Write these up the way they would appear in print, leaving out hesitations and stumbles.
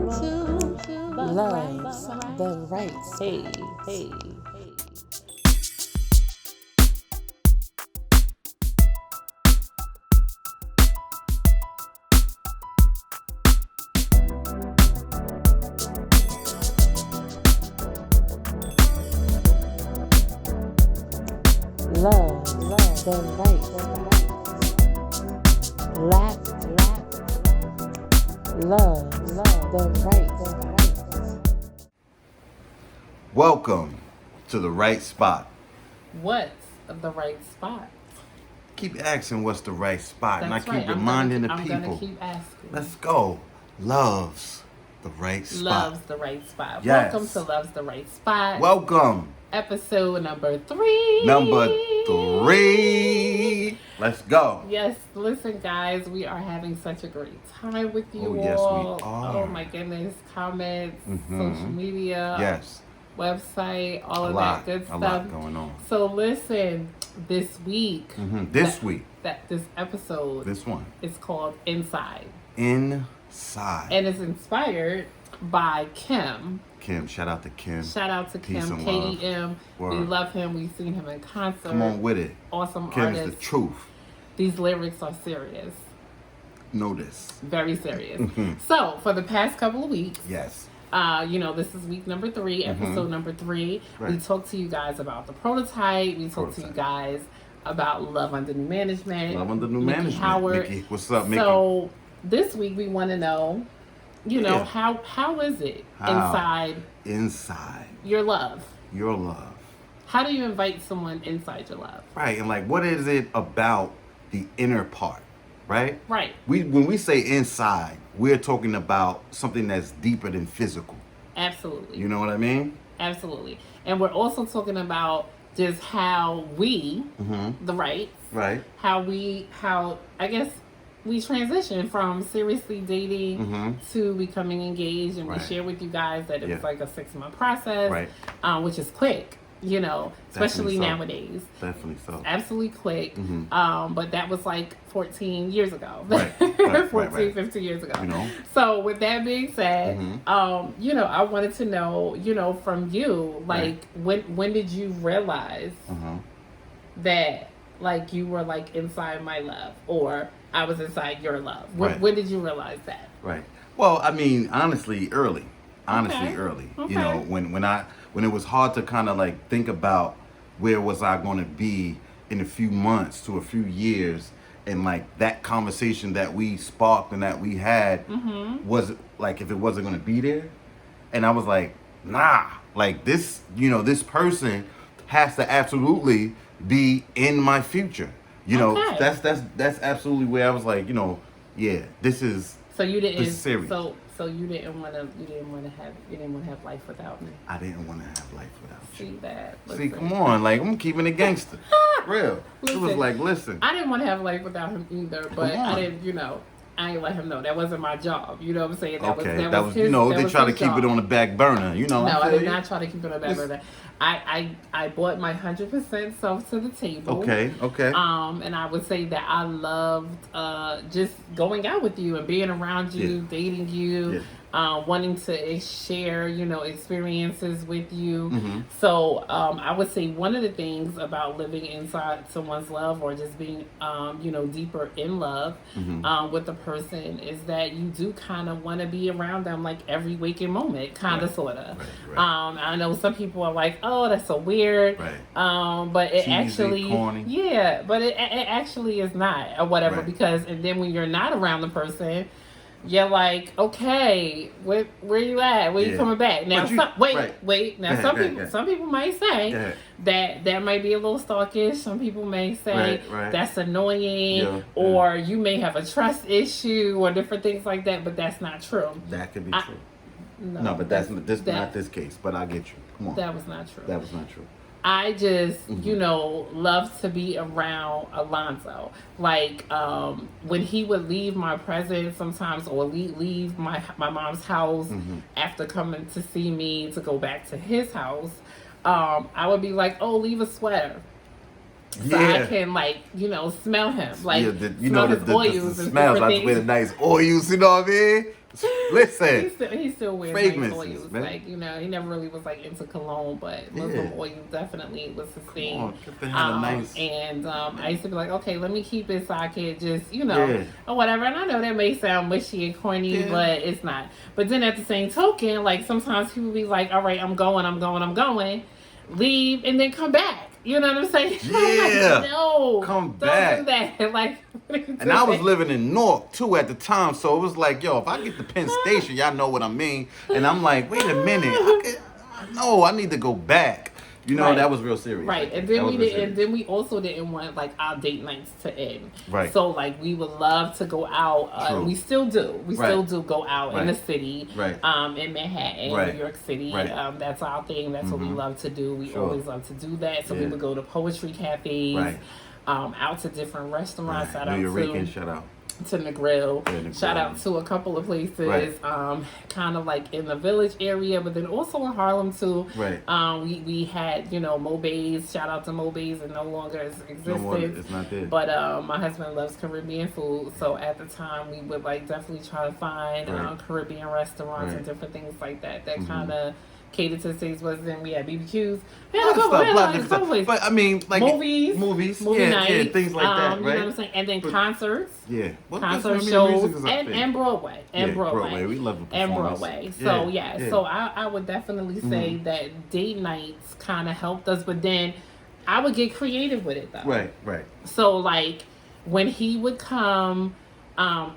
Loves the Wrights. Hey. Love the Wrights. Love the Wrights. Welcome to the right spot. What's the right spot? Keep asking what's the right spot, and I That's keep right. reminding the I'm people. gonna keep asking. Let's go. Loves the right spot. Loves the right spot. Yes. Welcome to Loves the Right Spot. Welcome. Episode number 3. Number 3. Let's go. Yes, listen, guys, we are having such a great time with you Oh, yes, we all. are. Oh my goodness, comments, Mhm. social media, Yes. website, all A of lot. that good A stuff. lot going on. So listen, this week, This week. this episode This one. is called Inside, Inside. and it's inspired by Kim. Kim. Shout out to Kim. Shout out to Peace Kim, and love. K-E-M. We Word. love him. We've seen him in concert. Come on with it. Awesome Kim artist. is the truth. These lyrics are serious. Know this. Very serious. Mhm. So, for the past couple of weeks, Yes. this is week number 3, episode number 3. We Right. talked to you guys about the prototype. We talked to you guys about Love Under New Management. Love under new Mickey management. Howard. Mickey, what's up, Mickey? So, this week we want to know, Yeah. how is it How? inside Inside your love? your love. How do you invite someone inside your love? Right, and like, what is it about the inner part, right? Right. When we say inside, we're talking about something that's deeper than physical. Absolutely. You know what I mean? Absolutely. And we're also talking about just how we, the Wrights, Right. how I guess we transition from seriously dating to becoming engaged, and Right. we share with you guys that it was Yeah. like a 6-month process, Right. Which is quick, especially Definitely so. nowadays. Definitely so. Absolutely quick. Mhm. But that was like 14 years ago. Right, 14, 15 years ago. You know? So with that being said, Mhm. I wanted to know, from you, like, when did you realize that, like, you were, like, inside my love, or I was inside your love? Right. When did you realize that? Right. Well, I mean, honestly, early. Okay. Okay. When it was hard to kind of like think about where was I going to be in a few months to a few years, and like that conversation that we sparked and that we had was like, if it wasn't going to be there, and I was like, nah, like this, this person has to absolutely be in my future. Okay. That's absolutely where I was like, yeah, this is. So you didn't. This is serious. So you didn't want to have life without me. I didn't want to have life without you. See that? See, Listen. come on, like I'm keeping it gangster, real. It was Listen. like, listen, I didn't want to have life without him either, but Come on. I didn't, I ain't let him know that wasn't my job. You know what I'm saying? okay, that was his, they was try to his keep job. it on the back burner, No, I I feel did you. not try to keep it on the back burner. I brought my 100% self to the table. Okay. And I would say that I loved just going out with you and being around you, dating you, wanting to share, experiences with you. So I would say one of the things about living inside someone's love, or just being, deeper in love with a person, is that you do kind of want to be around them like every waking moment, kind of, sort of. Right. I know some people are like, oh, that's so weird. Right. But it Cheesy, actually, corny. yeah, but it actually is not, or whatever, Right. because, and then when you're not around the person, you're like, okay, where you at? Where you coming back? Now, wait. Now, some people might say that might be a little stalkish. Some people may say that's annoying, or you may have a trust issue, or different things like that. But that's not true. That could be true. No, but not this case. But I get you. Come on. That was not true. That was not true. I just, love to be around Alonzo. Like, when he would leave my presence sometimes, or leave my mom's house after coming to see me to go back to his house, I would be like, oh, leave a sweater. So I can, like, you know, smell him. Like, you smell know, his the oils and smells. different I wear the things. nice oils, you know what I mean? Listen. He still wears nice oils. Man. Like, you know, he never really was, like, into cologne, but Muslim oil definitely was his thing. On, get the hell nice. And I used to be like, okay, let me keep it so I could just, you know, or whatever. And I know that may sound mushy and corny, but it's not. But then at the same token, like, sometimes people be like, all right, I'm going, leave, and then come back. You know what I'm saying? Yeah. Like, no. Come don't back. do that. Like, and I was living in Newark too at the time, so it was like, yo, if I get to Penn Station, y'all know what I mean. And I'm like, wait a minute, I need to go back. You know, that was real serious. Right, and then we also didn't want like our date nights to end. Right. So like we would love to go out. We still do. We still do go out in the city. Right. In Manhattan, New York City. Right. That's our thing. That's what we love to do. We always love to do that. So we would go to poetry cafes. Right. Out to different restaurants. Right. Shout out New York, shout out. To the grill. Shout out to a couple of places, kind of like in the Village area, but then also in Harlem too. Right. We had, you know, Mobay's. Shout out to Mobay's, and no longer exists. No more, it's not there. But my husband loves Caribbean food, so at the time we would like definitely try to find Caribbean restaurants and different things like that kind of catered to things. Then we had BBQs. But I mean, like movies, movie nights, things like that, right? You know what I'm saying? And then concerts. Yeah. Concert shows and Broadway. Broadway. We love the performance. And Broadway. So so I would definitely say that date nights kind of helped us, but then I would get creative with it though. Right. So like when he would come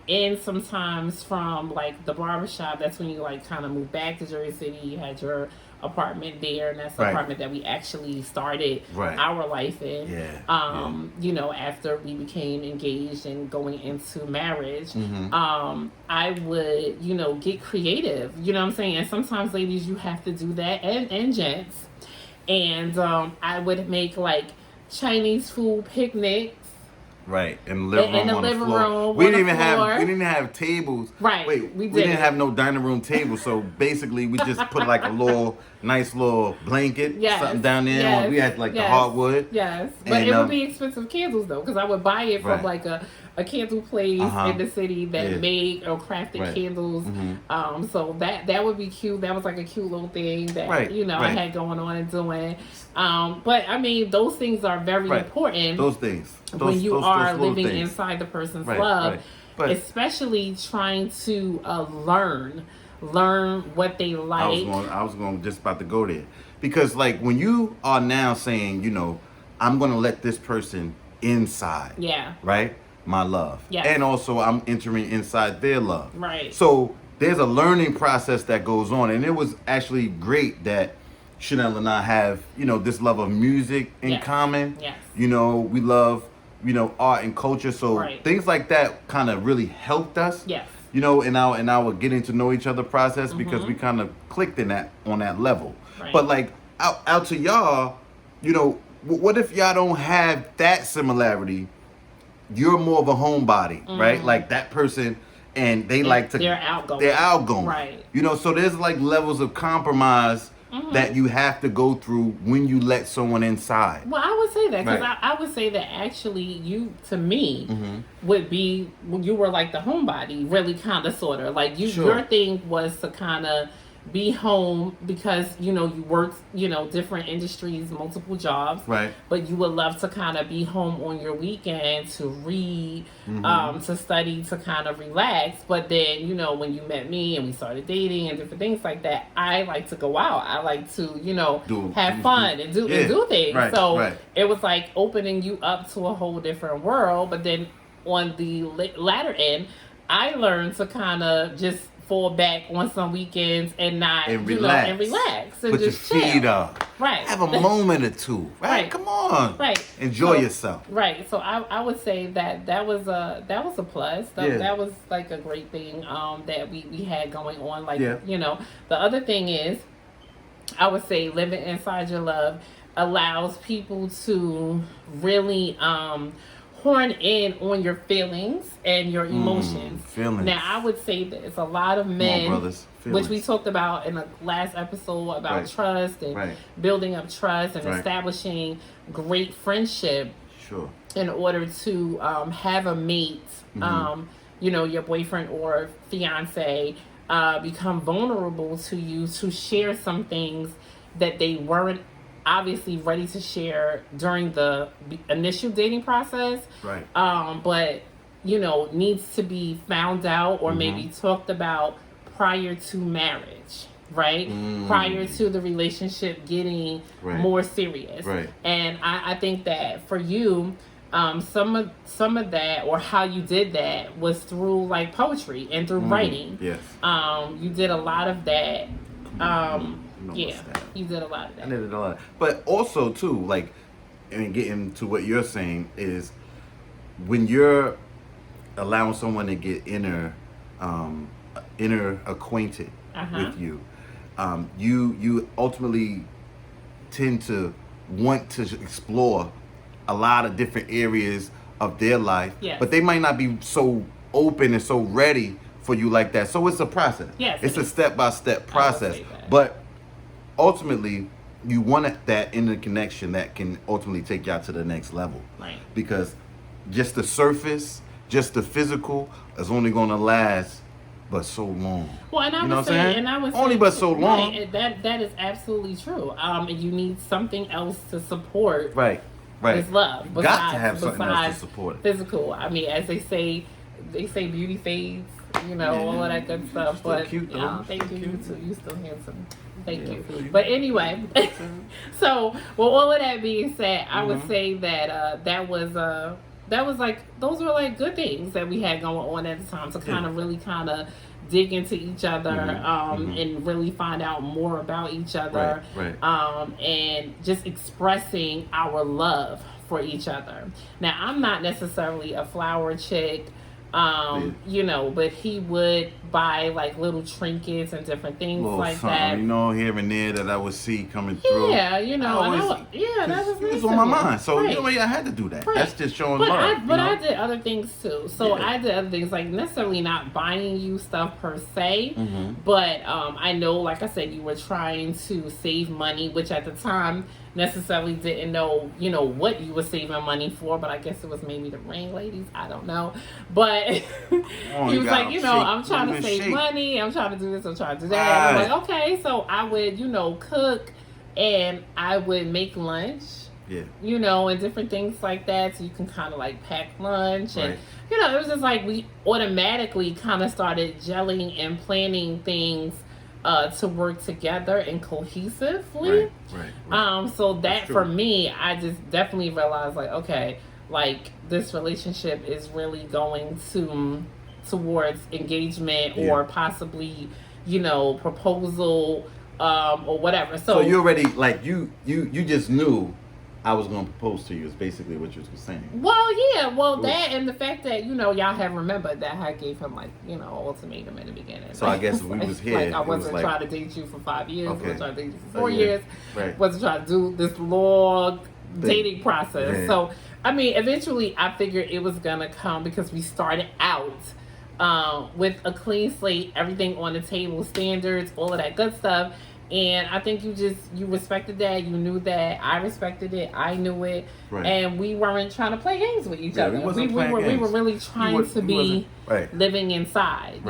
in sometimes from like the barbershop, that's when you like kind of moved back to Jersey City. You had your apartment there, and that's the apartment that we actually started our life in. You know, after we became engaged and going into marriage, I would, you know, get creative. You know what I'm saying? And sometimes, ladies, you have to do that, and gents. And I would make like Chinese food picnics. Right, in the living room. We didn't even have tables. Right. Wait, we didn't have no dining room table. So basically, we just put like a nice little blanket, something down there. We had like the hardwood. Yes, but it would be expensive candles though, because I would buy it from like a candle place in the city that made or crafted candles. So that would be cute. That was like a cute little thing that you know I had going on and doing. But I mean, those things are very important. Those things. When you are living things. inside the person's love, but especially trying to learn what they like. I was going just about to go there, because like when you are now saying, you know, I'm going to let this person inside. Yeah. Right. My love. Yeah. And also I'm entering inside their love. Right. So there's a learning process that goes on, and it was actually great that Chanel and I have, you know, this love of music in common. Yes. You know, we love, you know, art and culture. So things like that kind of really helped us. Yes. You know, in our getting to know each other process, because we kind of clicked on that level. Right. But like out to y'all, you know, what if y'all don't have that similarity? You're more of a homebody, right? Like that person, and they're outgoing. Right. You know, so there's like levels of compromise that you have to go through when you let someone inside. Well, I would say that because I would say that actually you, to me, would be, you were like the homebody, really kind of sort of like you. Your thing was to kind of be home because, you know, you worked, you know, different industries, multiple jobs. Right. But you would love to kind of be home on your weekend to read, to study, to kind of relax. But then, you know, when you met me and we started dating and different things like that, I like to go out. I like to, you know, have fun and do things. Right. So it was like opening you up to a whole different world. But then on the latter end, I learned to kind of just fall back on some weekends and not, relax. And put just your feet chill. up. Right. Have a moment or two. Right. Come on. Right. Enjoy yourself. Right. So I would say that was a plus. That was like a great thing that we had going on. Like, you know, the other thing is, I would say living inside your love allows people to really horn in on your feelings and your emotions. Now, I would say there's a lot of men, which we talked about in the last episode about trust and building up trust and establishing great friendship. Sure. in order to have a mate, your boyfriend or fiance, become vulnerable to you to share some things that they weren't obviously ready to share during the initial dating process. Right. But needs to be found out or maybe talked about prior to marriage. Right? Prior to the relationship getting more serious. Right. And I think that for you, some of that, or how you did that, was through like poetry and through writing. Yes. You did a lot of that. You did a lot of that. I did a lot. But also too, like, and getting to what you're saying is, when you're allowing someone to get inner acquainted with you, you ultimately tend to want to explore a lot of different areas of their life, but they might not be so open and so ready for you like that. So it's a process. Yes, it's a step-by-step process. But ultimately, you want that interconnection that can ultimately take you out to the next level. Right. Because just the surface, just the physical, is only going to last but so long. Well, and I would say, only but so long. Right, that is absolutely true. You need something else to support. Right. This love. You got to have something else to support it. Physical. I mean, as they say beauty fades. All of that good stuff. Still but cute, though. thank you. You too. You still handsome. Thank you. But anyway, so with all of that being said, I would say that that was like, those were like good things that we had going on at the time to kind of dig into each other and really find out more about each other, and just expressing our love for each other. Now, I'm not necessarily a flower chick, but he would buy like little trinkets and different things like that. Here and there that I would see coming through. Yeah, that was nice. It was on my mind. So, I had to do that. Right. That's just showing love. I did other things too. So I did other things, like necessarily not buying you stuff per se, but I know, like I said, you were trying to save money, which at the time necessarily didn't know, what you were saving money for, but I guess it was maybe the ring ladies. I don't know. But he was like, I'm trying to save money. I'm trying to do this. I'm trying to do that. And I'm like, okay. So I would, cook, and I would make lunch. Yeah. And different things like that. So you can kind of like pack lunch. And, it was just like we automatically kind of started gelling and planning things to work together and cohesively. Right. So that for me, I just definitely realized, like, okay, like this relationship is really going towards engagement or possibly, proposal or whatever. So you already, like, you just knew I was going to propose to you, is basically what you were saying. Well, yeah. Well, that and the fact that, y'all have remembered that I gave him, like, ultimatum in the beginning. So I guess if we was here, like, I wasn't trying to date you for 5 years. I wasn't trying to date you for 4 years. Right. Wasn't trying to do this long dating process. Yeah. So, I mean, eventually I figured it was going to come because we started out with a clean slate, everything on the table, standards, all of that good stuff. And I think you respected that. You knew that. I respected it. I knew it. Right. And we weren't trying to play games with each other. We were really trying to be living inside,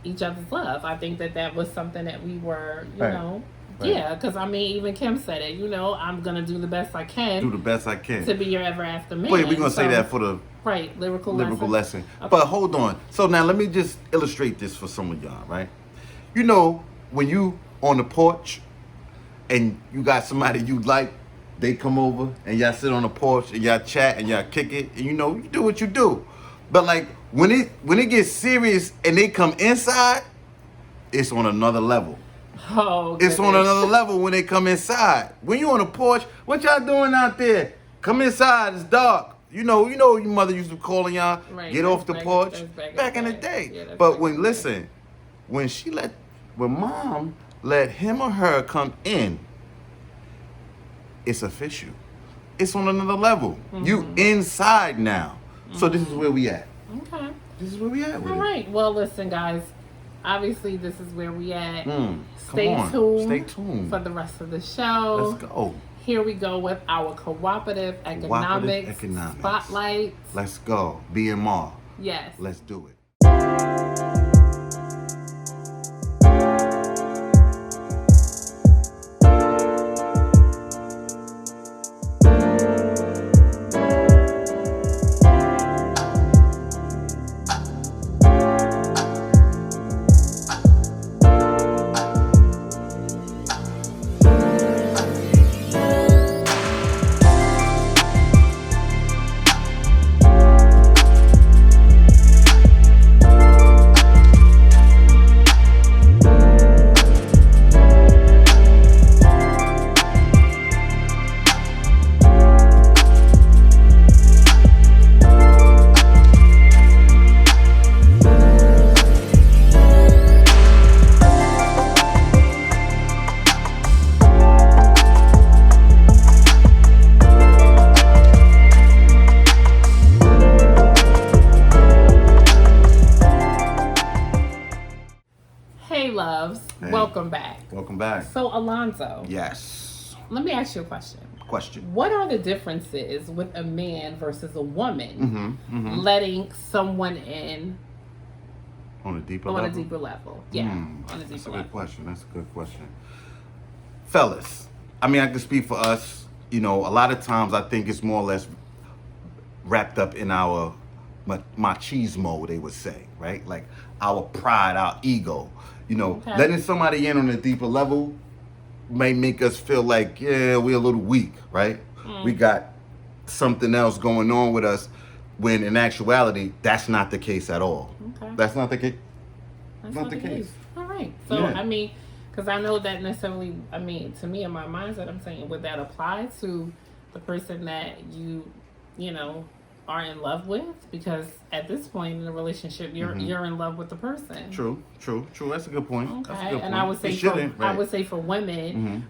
each other's love. I think that was something that we were, yeah, because I mean, even Kim said it, I'm going to do the best I can. To be your ever after man. Wait, we're going to say that for the lyrical lesson. Okay. But hold on. So now let me just illustrate this for some of y'all, right? When you on the porch and you got somebody you like, they come over and y'all sit on the porch and y'all chat and y'all kick it, and you do what you do. But like when it gets serious and they come inside, it's on another level. Oh, it's on another level when they come inside. When you on the porch, what y'all doing out there? Come inside, it's dark. Your mother used to call y'all, get off the porch. Back in the day. Yeah, but when mom let him or her come in, it's official. It's on another level. Mm-hmm. You inside now. Mm-hmm. So this is where we at. Okay. This is where we at with All right. Well, listen, guys. Obviously, this is where we at. Stay tuned. Stay tuned for the rest of the show. Let's go. here we go with our cooperative economics spotlight. Let's go. BMR. Yes. Let's do it. Welcome back. Welcome back. So, Alonzo. Yes. Let me ask you a question. What are the differences with a man versus a woman letting someone in on a deeper level? Yeah, on a deeper That's a level. good question. That's a good question. Fellas, I mean, I can speak for us. You know, a lot of times I think it's more or less wrapped up in our machismo, they would say, right? Like our pride, our ego. You know, letting somebody in on a deeper level may make us feel like, yeah, we're a little weak, right? We got something else going on with us, when in actuality, that's not the case at all. That's not the case. That's not the case. All right. So, yeah. I mean, because I know that necessarily, I mean, to me, in my mindset, I'm saying, would that apply to the person that you know, are in love with? Because at this point in the relationship, you're in love with the person. True. That's a good point. Okay. That's a good point. And I would say for women,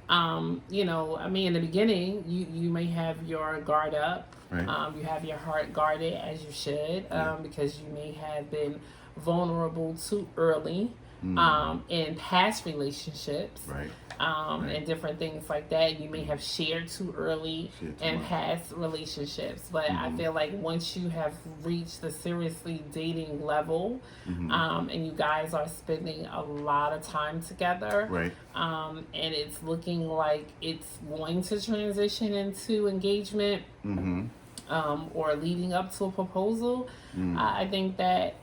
you know, I mean, in the beginning, you may have your guard up. Right. You have your heart guarded, as you should, because you may have been vulnerable too early in past relationships. Right. And different things like that. You may have shared too early in past relationships, but I feel like once you have reached the seriously dating level, and you guys are spending a lot of time together, right? And it's looking like it's going to transition into engagement, or leading up to a proposal. I think that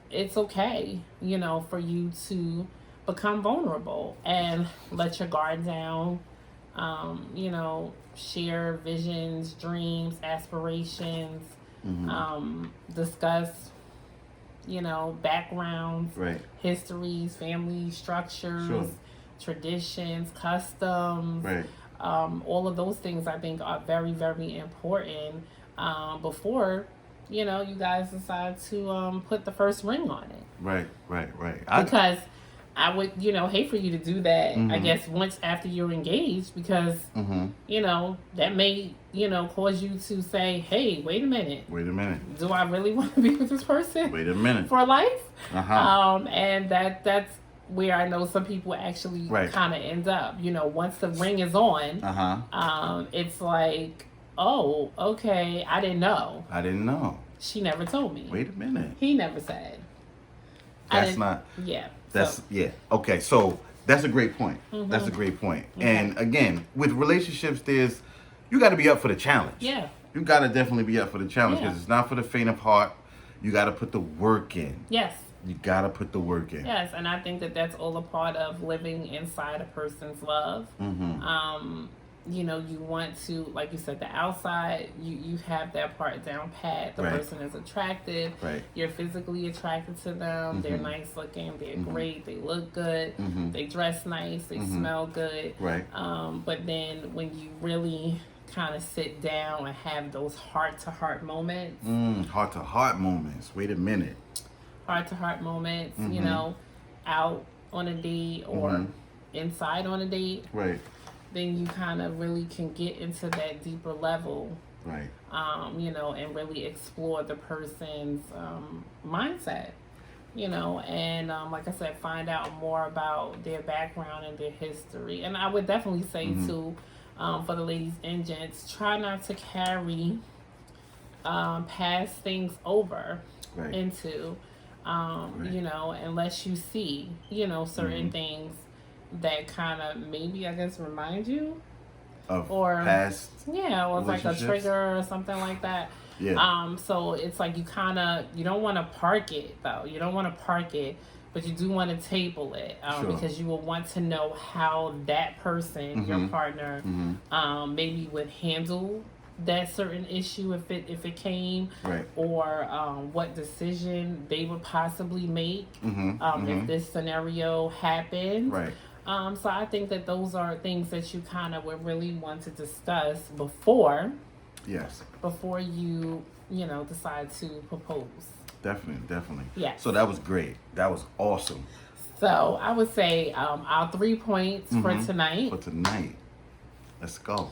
it's okay, you know, for you to become vulnerable and let your guard down, you know, share visions, dreams, aspirations, discuss, you know, backgrounds, histories, family structures, traditions, customs, all of those things I think are very, very important before, you know, you guys decide to put the first ring on it. Right. Because I would, you know, hate for you to do that, I guess, once after you're engaged, because, you know, that may, you know, cause you to say, hey, wait a minute. Do I really want to be with this person? Wait a minute. For life? And that's where I know some people actually kind of end up. You know, once the ring is on, it's like, oh, okay, I didn't know. She never told me. Wait a minute. He never said. That's not. Yeah. Okay, so that's a great point. That's a great point. And again, with relationships, you got to be up for the challenge. Yeah. You got to definitely be up for the challenge, because it's not for the faint of heart. You got to put the work in. Yes. You got to put the work in. Yes, and I think that that's all a part of living inside a person's love. You know, you want to, like you said, the outside, you have that part down pat. The person is attractive. You're physically attracted to them. They're nice looking. They're great. They look good. They dress nice. They smell good. But then when you really kind of sit down and have those heart-to-heart moments. Heart-to-heart moments. Wait a minute. Heart-to-heart moments, you know, out on a date or inside on a date. Then you kind of really can get into that deeper level, you know, and really explore the person's mindset, you know, and like I said, find out more about their background and their history. And I would definitely say too, for the ladies and gents, try not to carry past things over Right. into, Right. you know, unless you see, you know, certain things that kind of maybe, I guess, remind you Of or past. yeah, or it's like a relationships? trigger or something like that. Yeah. So it's like you don't want to park it though. You don't want to park it, but you do want to table it Sure. because you will want to know how that person, your partner, maybe would handle that certain issue if it came, Right. or what decision they would possibly make if this scenario happened. Right. So I think that those are things that you kind of would really want to discuss before Yes. you decide to propose. Definitely. Yes. So that was great. That was awesome. So I would say our 3 points for tonight For tonight, let's go.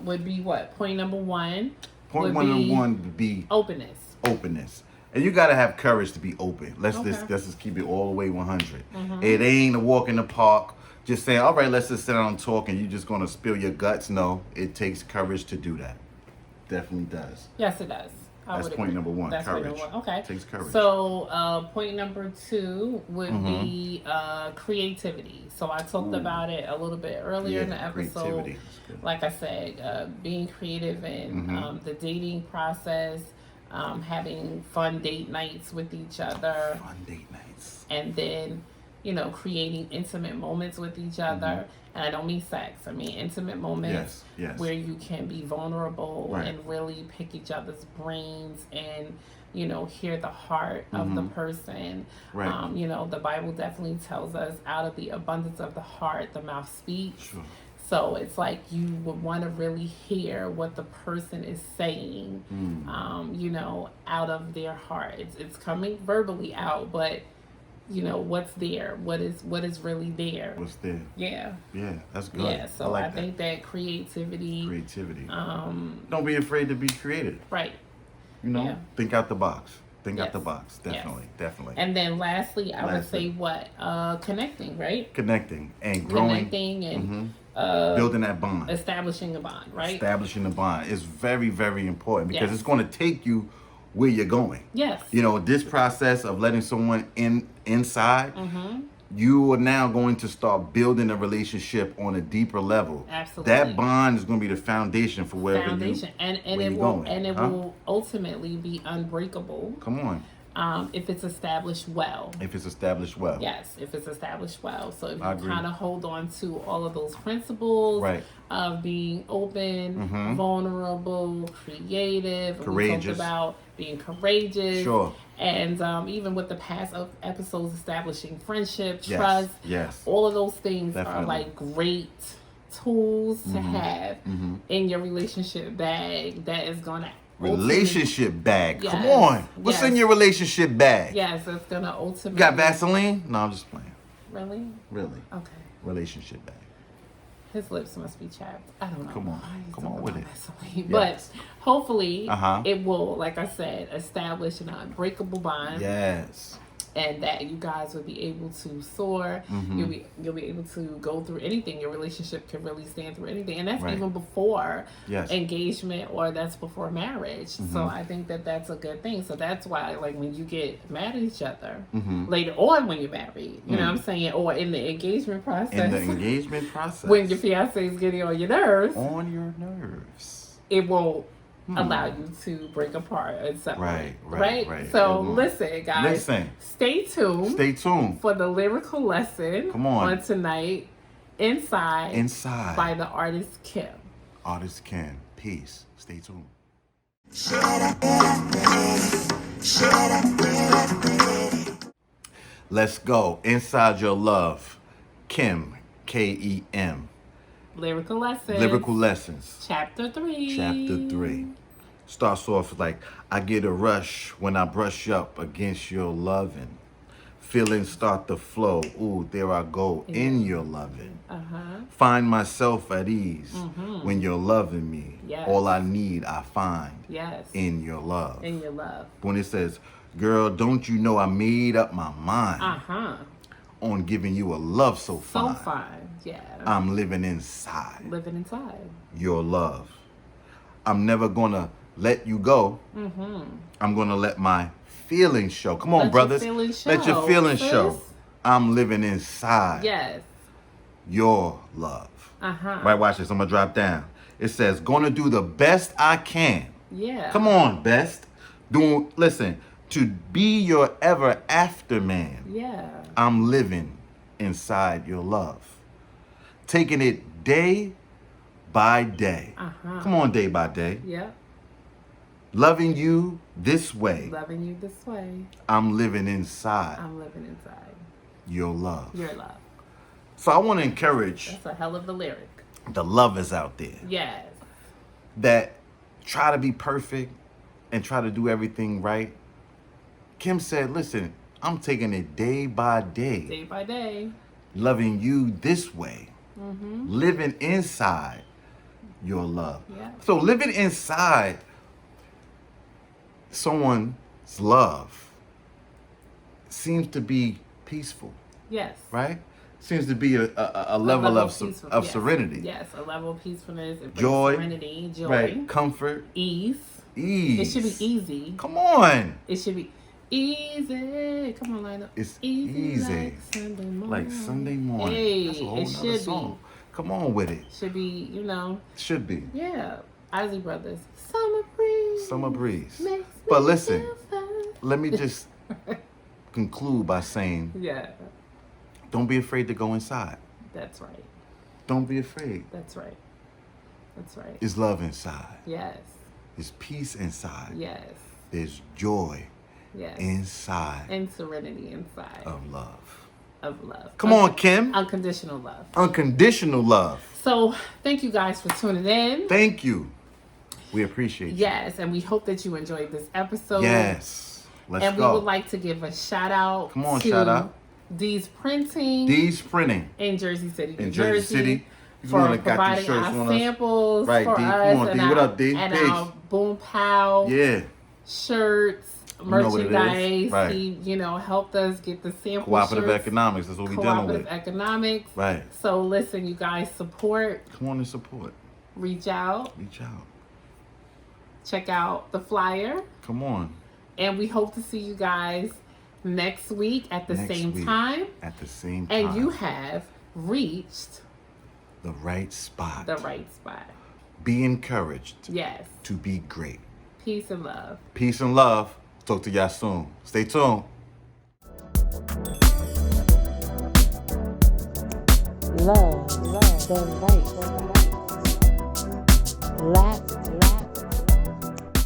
would be what? Point number 1 Point would number be one would be openness. openness. And you gotta have courage to be open. Let's Okay. just keep it all the way 100. It ain't a walk in the park. Just saying, all right, let's just sit down and talk, and you're just gonna spill your guts. No, it takes courage to do that. Definitely does. Yes, it does. I That's would point agree. number 1. That's Courage. point number 1. Okay. Takes courage. So point number 2 would be creativity. So I talked about it a little bit earlier in the episode. Creativity. That's good. Like I said, being creative in the dating process, having fun date nights with each other, Fun date nights. and then, you know, creating intimate moments with each other. And I don't mean sex. I mean intimate moments Yes. where you can be vulnerable Right. and really pick each other's brains and, you know, hear the heart of the person. Right. You know, the Bible definitely tells us out of the abundance of the heart, the mouth speaks. Sure. So it's like you would want to really hear what the person is saying, you know, out of their heart. It's coming verbally out, but you know what's there, what is really there. What's there? Yeah. Yeah, that's good. Yeah. So like I think that creativity. Don't be afraid to be creative. Right. You know, Yeah. think out the box. Think out Yes. the box. Yes. Definitely. And then lastly, I would Lastly. say what? Connecting, right? Connecting and growing, Connecting and building that bond. establishing a bond, right? Establishing the bond is very, very important because Yes. it's going to take you where you're going. Yes. You know, this process of letting someone inside, you are now going to start building a relationship on a deeper level. Absolutely. That bond is going to be the foundation for wherever Foundation. And where it you will going, and it huh? will ultimately be unbreakable Come on. if it's established well. If it's established well. Yes, if it's established well. So if I you agree. kind of hold on to all of those principles Right. of being open, vulnerable, creative, and we talked Courageous. about being courageous, Sure. and even with the past of episodes, establishing friendship, Yes. trust, Yes. all of those things are Definitely. like great tools to have in your relationship bag that is gonna Relationship bag. Come Yes. on. What's in Yes. your relationship bag? Yes, it's gonna ultimately. You got Vaseline? No, I'm just playing. Really? Really. Okay. Relationship bag. His lips must be chapped. I don't know. Come on. I Come don't on know with about it. Vaseline. Yes. But hopefully Uh-huh. it will, like I said, establish an unbreakable bond. Yes. And that you guys will be able to soar. You'll be able to go through anything. Your relationship can really stand through anything, and that's Right. even before Yes. engagement or that's before marriage. So I think that that's a good thing. So that's why, like, when you get mad at each other later on when you're married, you know what I'm saying, or in the engagement process, In the engagement process. when your fiance is getting on your nerves, on your nerves. it won't allow you to break apart and separate. Right. So It won't. listen, guys. Listen. Stay tuned. Stay tuned. For the lyrical lesson Come on. tonight, Inside by the artist Kim. Artist Ken. Peace. Stay tuned. Let's go. Inside Your Love. Kim. K-E-M. Lyrical lesson. Lyrical Lessons. Chapter 3. Chapter 3. Starts off like, I get a rush when I brush up against your loving. Feelings start to flow. Ooh, there I go in your loving. Find myself at ease when you're loving me. Yes. All I need, I find Yes. in your love. In your love. When it says, girl, don't you know I made up my mind. on giving you a love so So fine. fine. Yeah. I'm living inside Living inside. your love. I'm never gonna let you go. Mm-hmm. I'm gonna let my feelings show. Come on, Let your brothers. feelings Let your show, feelings sis. show. I'm living inside Yes. your love. Uh-huh. Right, watch this. I'm gonna drop down. It says, gonna do the best I can. Yeah. Come on, best. Listen, to be your ever after man. Yeah. I'm living inside your love. Taking it day by day. Uh-huh. Come on, day by day. Yep. Loving you this way. Loving you this way. I'm living inside I'm living inside your love. your love. So I want to encourage That's a hell of a lyric. the lovers out there Yes. that try to be perfect and try to do everything right. Kim said, listen, I'm taking it day by day. Day by day. Loving you this way. Mm-hmm. Living inside your love. Yeah. So living inside someone's love seems to be peaceful, Yes. right? Seems to be a level of peaceful- of yes. serenity. Yes, a level of peacefulness, it brings Joy. serenity, joy, Right? Comfort, ease. ease. It should be easy. Come on. It should be easy. Come on, Lionel. It's easy. like Sunday morning. Like Sunday morning. Hey, That's a whole it nother should song. Come on with it. Should be, Should be. yeah. Ozzy Brothers. Summer breeze. Summer breeze. makes But me listen, feel fine. let me just conclude by saying, Yeah, don't be afraid to go inside. that's right. Don't be afraid. That's right. That's right. There's love inside. Yes. There's peace inside. Yes. There's joy Yes. inside And serenity inside of love. of love. Come on, Kim. Unconditional love. Unconditional love. So thank you guys for tuning in. Thank you. We appreciate you. Yes, and we hope that you enjoyed this episode. Yes. Let's And go. we would like to give a shout out Come on, to shout out. D's Printing D's Printing in Jersey City, New in Jersey City. You for wanna got these providing shirts our on us. samples Right, for D. us Come on, and D. our, What up, D? and Peace. our Boom Pow Yeah. shirts, know what it is. merchandise. Right. He, helped us get the sample Cooperative shirts. economics. That's what we're dealing Cooperative with. economics. Right. So listen, you guys, support, Come on and support. reach out, Reach out. check out the flyer, Come on. and we hope to see you guys next week at the Next same week. time. At the same time. And you have reached the right spot. the right spot. Be encouraged Yes. to be great. Peace and love. Peace and love. Talk to y'all soon. Stay tuned. Love, the right. Lack